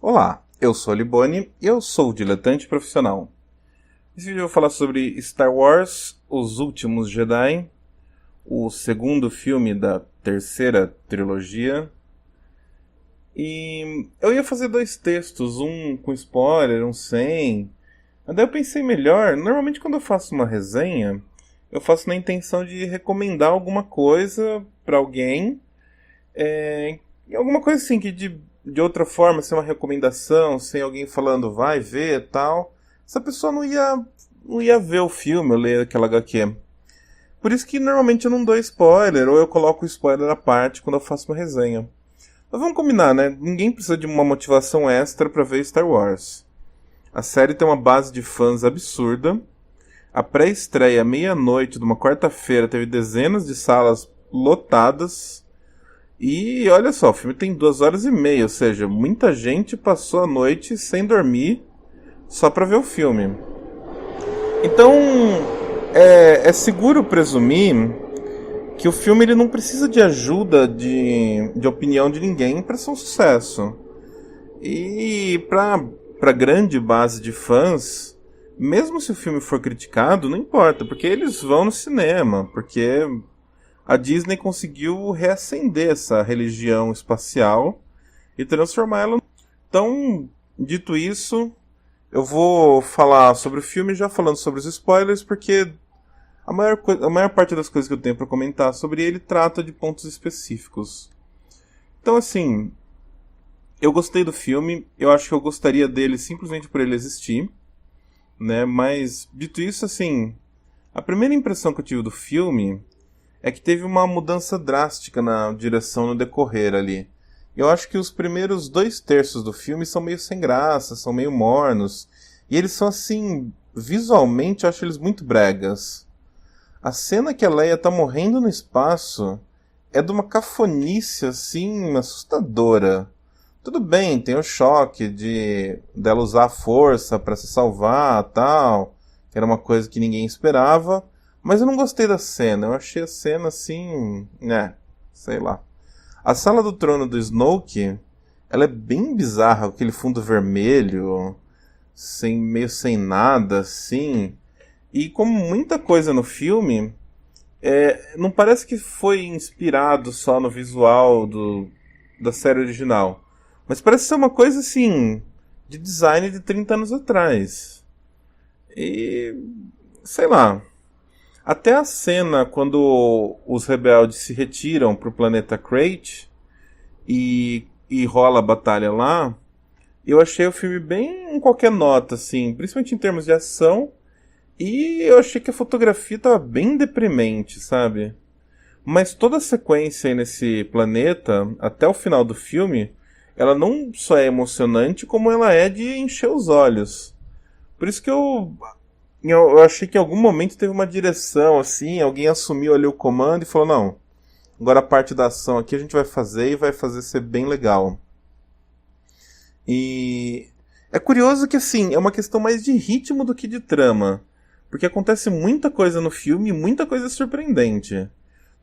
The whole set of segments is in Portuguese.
Olá, eu sou a Liboni e eu sou o diletante profissional. Nesse vídeo eu vou falar sobre Star Wars, Os Últimos Jedi, o segundo filme da terceira trilogia. E eu ia fazer dois textos, um com spoiler, um sem. Mas daí eu pensei melhor, normalmente quando eu faço uma resenha, eu faço na intenção de recomendar alguma coisa pra alguém. E alguma coisa assim que de outra forma, sem uma recomendação, sem alguém falando vai ver e tal, essa pessoa não ia ver o filme ou ler aquela HQ. Por isso que normalmente eu não dou spoiler, ou eu coloco o spoiler à parte quando eu faço uma resenha. Mas vamos combinar, né? Ninguém precisa de uma motivação extra pra ver Star Wars. A série tem uma base de fãs absurda. A pré-estreia, meia-noite de uma quarta-feira, teve dezenas de salas lotadas. E olha só, o filme tem 2 horas e meia, ou seja, muita gente passou a noite sem dormir só pra ver o filme. Então, é seguro presumir que o filme ele não precisa de ajuda de opinião de ninguém para ser um sucesso. E pra grande base de fãs, mesmo se o filme for criticado, não importa, porque eles vão no cinema, porque a Disney conseguiu reacender essa religião espacial e transformá-la. Então, dito isso, eu vou falar sobre o filme já falando sobre os spoilers, porque a maior parte das coisas que eu tenho para comentar sobre ele trata de pontos específicos. Então, assim, eu gostei do filme, eu acho que eu gostaria dele simplesmente por ele existir, né? Mas, dito isso, assim, a primeira impressão que eu tive do filme é que teve uma mudança drástica na direção no decorrer ali. Eu acho que os primeiros 2/3 do filme são meio sem graça, são meio mornos. E eles são assim, visualmente eu acho eles muito bregas. A cena que a Leia tá morrendo no espaço é de uma cafonice assim, assustadora. Tudo bem, tem o choque dela usar a força pra se salvar, tal, que era uma coisa que ninguém esperava. Mas eu não gostei da cena, eu achei a cena assim, né, sei lá. A sala do trono do Snoke, ela é bem bizarra, com aquele fundo vermelho, meio sem nada, assim. E como muita coisa no filme, não parece que foi inspirado só no visual da série original. Mas parece ser uma coisa assim, de design de 30 anos atrás. E, sei lá. Até a cena quando os rebeldes se retiram pro planeta Crate e rola a batalha lá, eu achei o filme bem em qualquer nota, assim, principalmente em termos de ação, e eu achei que a fotografia tava bem deprimente, sabe? Mas toda a sequência aí nesse planeta, até o final do filme, ela não só é emocionante, como ela é de encher os olhos. Por isso que eu achei que em algum momento teve uma direção, assim, alguém assumiu ali o comando e falou, não, agora a parte da ação aqui a gente vai fazer e vai fazer ser bem legal. E é curioso que, assim, é uma questão mais de ritmo do que de trama, porque acontece muita coisa no filme e muita coisa surpreendente.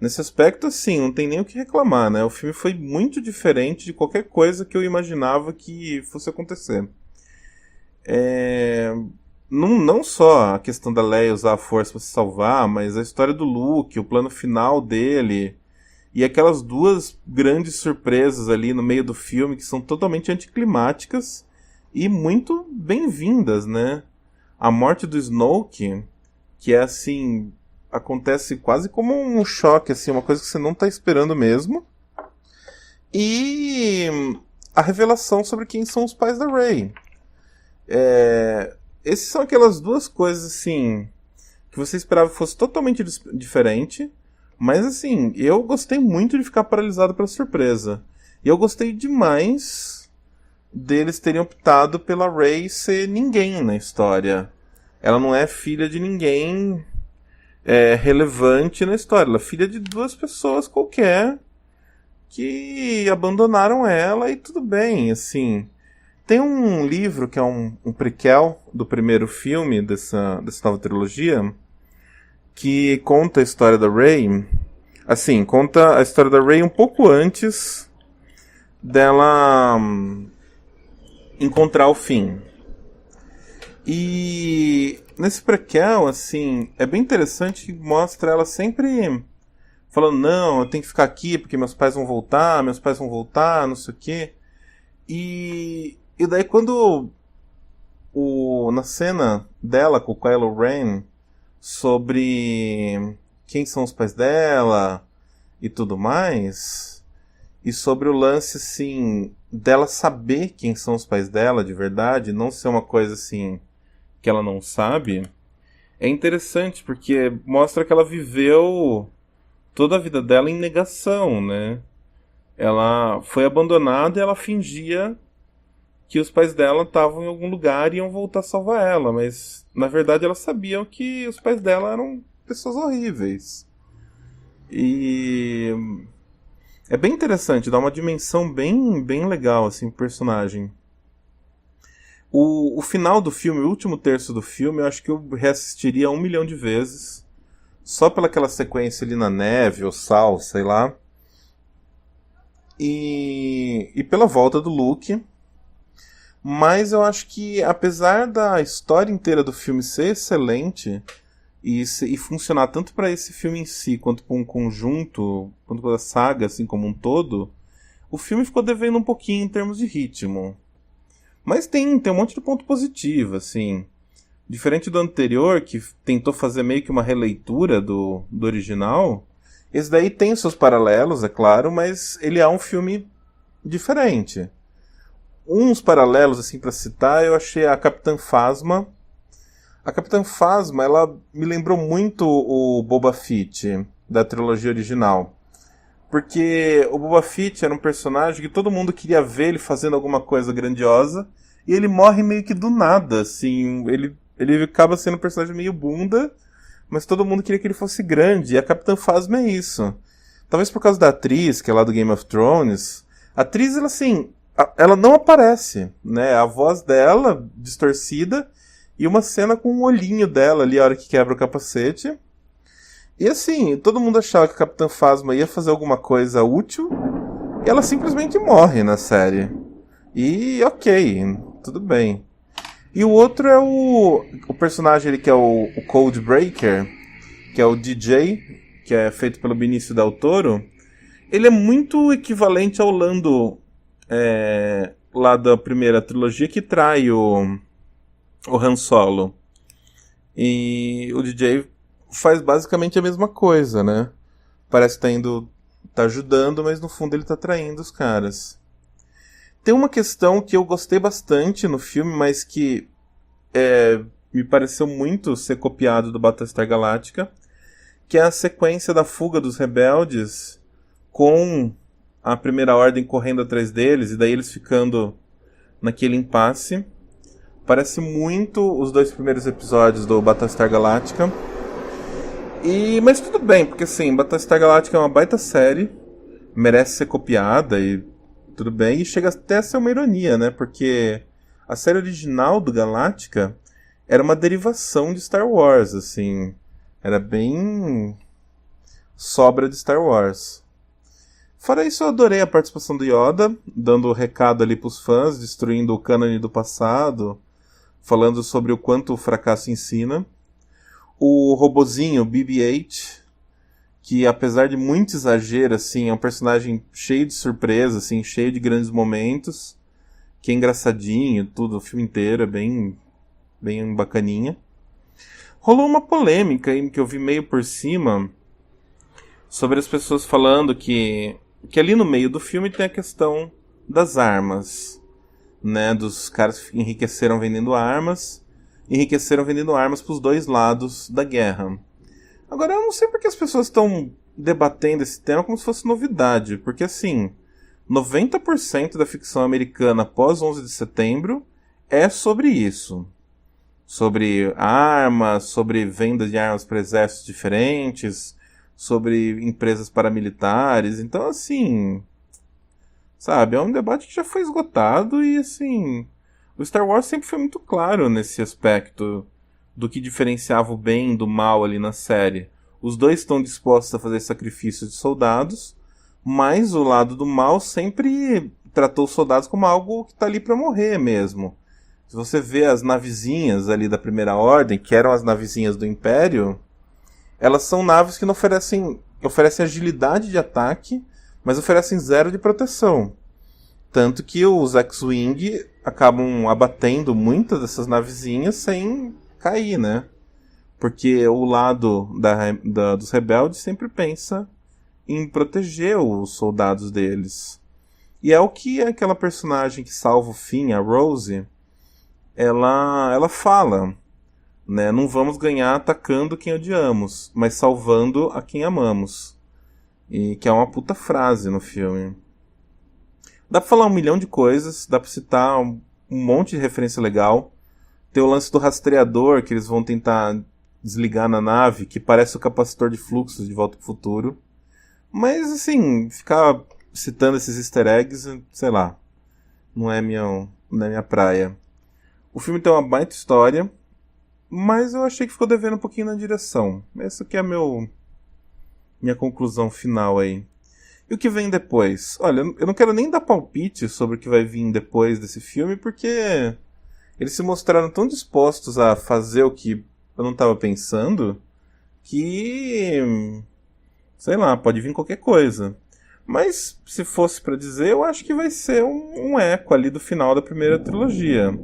Nesse aspecto, assim, não tem nem o que reclamar, né? O filme foi muito diferente de qualquer coisa que eu imaginava que fosse acontecer. Não só a questão da Leia usar a força para se salvar, mas a história do Luke, o plano final dele, e aquelas duas grandes surpresas ali no meio do filme que são totalmente anticlimáticas e muito bem-vindas, né? A morte do Snoke, que é assim, acontece quase como um choque, assim, uma coisa que você não está esperando mesmo. E a revelação sobre quem são os pais da Rey. Essas são aquelas duas coisas, assim, que você esperava que fosse totalmente diferente, mas, assim, eu gostei muito de ficar paralisado pela surpresa. E eu gostei demais deles terem optado pela Rey ser ninguém na história. Ela não é filha de ninguém relevante na história. Ela é filha de duas pessoas qualquer que abandonaram ela e tudo bem, assim. Tem um livro que é um prequel do primeiro filme dessa nova trilogia que conta a história da Rey. Assim, conta a história da Rey um pouco antes dela encontrar o fim. E nesse prequel, assim, é bem interessante que mostra ela sempre falando, não, eu tenho que ficar aqui porque meus pais vão voltar, não sei o quê. E daí quando na cena dela com o Kylo Ren sobre quem são os pais dela e tudo mais, e sobre o lance, assim, dela saber quem são os pais dela de verdade, não ser uma coisa assim que ela não sabe, é interessante porque mostra que ela viveu toda a vida dela em negação, né? Ela foi abandonada e ela fingia que os pais dela estavam em algum lugar e iam voltar a salvar ela, mas na verdade elas sabiam que os pais dela eram pessoas horríveis. E é bem interessante, dá uma dimensão bem legal assim pro personagem. O final do filme, o último terço do filme, eu acho que eu reassistiria 1 milhão de vezes. Só pelaquela sequência ali na neve, ou sal, sei lá. E pela volta do Luke. Mas eu acho que, apesar da história inteira do filme ser excelente e funcionar tanto para esse filme em si, quanto para um conjunto, quanto para a saga assim como um todo, o filme ficou devendo um pouquinho em termos de ritmo. Mas tem um monte de ponto positivo, assim. Diferente do anterior, que tentou fazer meio que uma releitura do original, esse daí tem seus paralelos, é claro, mas ele é um filme diferente. Uns paralelos, assim, pra citar, eu achei a Capitã Phasma. A Capitã Phasma, ela me lembrou muito o Boba Fett, da trilogia original. Porque o Boba Fett era um personagem que todo mundo queria ver ele fazendo alguma coisa grandiosa, e ele morre meio que do nada, assim, ele acaba sendo um personagem meio bunda, mas todo mundo queria que ele fosse grande, e a Capitã Phasma é isso. Talvez por causa da atriz, que é lá do Game of Thrones. A atriz, ela assim, ela não aparece, né? A voz dela, distorcida, e uma cena com um olhinho dela ali, a hora que quebra o capacete. E assim, todo mundo achava que a Capitã Phasma ia fazer alguma coisa útil, e ela simplesmente morre na série. E ok, tudo bem. E o outro é o personagem ali que é o Codebreaker, que é o DJ, que é feito pelo Benicio Del Toro. Ele é muito equivalente ao Lando lá da primeira trilogia, que trai o Han Solo. E o DJ faz basicamente a mesma coisa, né? Parece que tá ajudando, mas no fundo ele tá traindo os caras. Tem uma questão que eu gostei bastante no filme, mas que me pareceu muito ser copiado do Battlestar Galactica, que é a sequência da fuga dos rebeldes com a Primeira Ordem correndo atrás deles, e daí eles ficando naquele impasse. Parece muito os 2 primeiros episódios do Battlestar Galactica. Mas tudo bem, porque assim, Battlestar Galactica é uma baita série, merece ser copiada e tudo bem, e chega até a ser uma ironia, né? Porque a série original do Galactica era uma derivação de Star Wars, assim. Era bem sobra de Star Wars. Fora isso, eu adorei a participação do Yoda, dando o recado ali pros fãs, destruindo o cânone do passado, falando sobre o quanto o fracasso ensina. O robozinho, BB-8, que apesar de muito exagero, assim, é um personagem cheio de surpresa, assim, cheio de grandes momentos, que é engraçadinho, tudo, o filme inteiro é bem bacaninha. Rolou uma polêmica aí, que eu vi meio por cima, sobre as pessoas falando que ali no meio do filme tem a questão das armas, né, dos caras que enriqueceram vendendo armas pros 2 lados da guerra. Agora, eu não sei porque as pessoas estão debatendo esse tema como se fosse novidade, porque assim, 90% da ficção americana pós 11 de setembro é sobre isso. Sobre armas, sobre venda de armas para exércitos diferentes, sobre empresas paramilitares. Então, assim, sabe, é um debate que já foi esgotado e, assim, o Star Wars sempre foi muito claro nesse aspecto do que diferenciava o bem do mal ali na série. Os dois estão dispostos a fazer sacrifícios de soldados, mas o lado do mal sempre tratou os soldados como algo que tá ali pra morrer mesmo. Se você vê as navezinhas ali da Primeira Ordem, que eram as navezinhas do Império, elas são naves que não oferecem agilidade de ataque, mas oferecem zero de proteção. Tanto que os X-Wing acabam abatendo muitas dessas navezinhas sem cair, né? Porque o lado dos rebeldes sempre pensa em proteger os soldados deles. E é o que aquela personagem que salva o Finn, a Rose, ela fala, né? Não vamos ganhar atacando quem odiamos, mas salvando a quem amamos. E que é uma puta frase no filme. Dá pra falar um milhão de coisas, dá pra citar um monte de referência legal. Tem o lance do rastreador, que eles vão tentar desligar na nave, que parece o capacitor de fluxos de Volta pro Futuro. Mas, assim, ficar citando esses easter eggs, sei lá, não é minha praia. O filme tem uma baita história, mas eu achei que ficou devendo um pouquinho na direção. Essa aqui é minha conclusão final aí. E o que vem depois? Olha, eu não quero nem dar palpite sobre o que vai vir depois desse filme, porque eles se mostraram tão dispostos a fazer o que eu não estava pensando, que, sei lá, pode vir qualquer coisa. Mas, se fosse pra dizer, eu acho que vai ser um eco ali do final da primeira trilogia.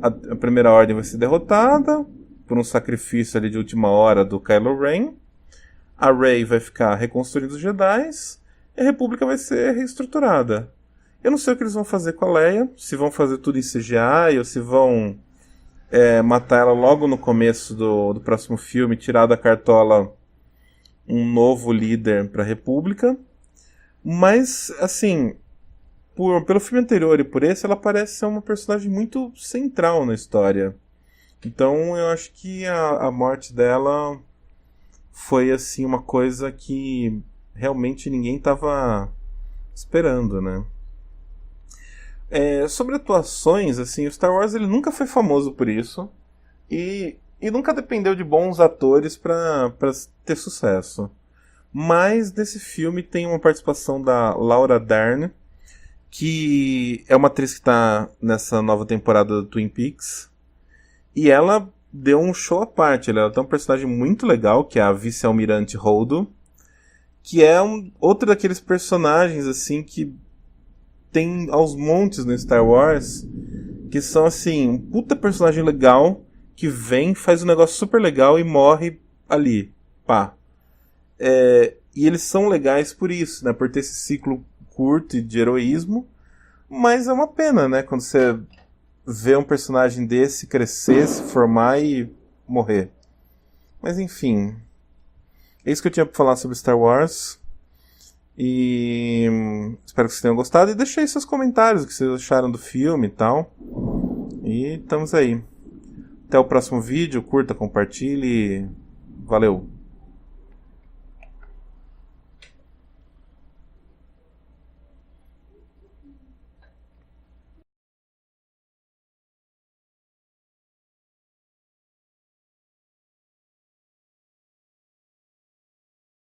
A Primeira Ordem vai ser derrotada por um sacrifício ali de última hora do Kylo Ren. A Rey vai ficar reconstruindo os Jedi. E a República vai ser reestruturada. Eu não sei o que eles vão fazer com a Leia. Se vão fazer tudo em CGI ou se vão matar ela logo no começo do próximo filme, tirar da cartola um novo líder para a República. Mas, assim, pelo filme anterior e por esse, ela parece ser uma personagem muito central na história. Então eu acho que a morte dela foi, assim, uma coisa que realmente ninguém estava esperando, né? Sobre atuações, assim, o Star Wars ele nunca foi famoso por isso e nunca dependeu de bons atores para ter sucesso. Mas nesse filme tem uma participação da Laura Dern, que é uma atriz que está nessa nova temporada do Twin Peaks, e ela deu um show à parte. Ela tem um personagem muito legal, que é a Vice-Almirante Holdo, que é outro daqueles personagens assim que tem aos montes no Star Wars, que são assim, um puta personagem legal que vem, faz um negócio super legal e morre ali, pá. E eles são legais por isso, né, por ter esse ciclo curto de heroísmo, mas é uma pena, né, quando você vê um personagem desse crescer, se formar e morrer. Mas enfim, é isso que eu tinha pra falar sobre Star Wars. E espero que vocês tenham gostado. E deixe aí seus comentários, o que vocês acharam do filme e tal. E estamos aí. Até o próximo vídeo. Curta, compartilhe. Valeu!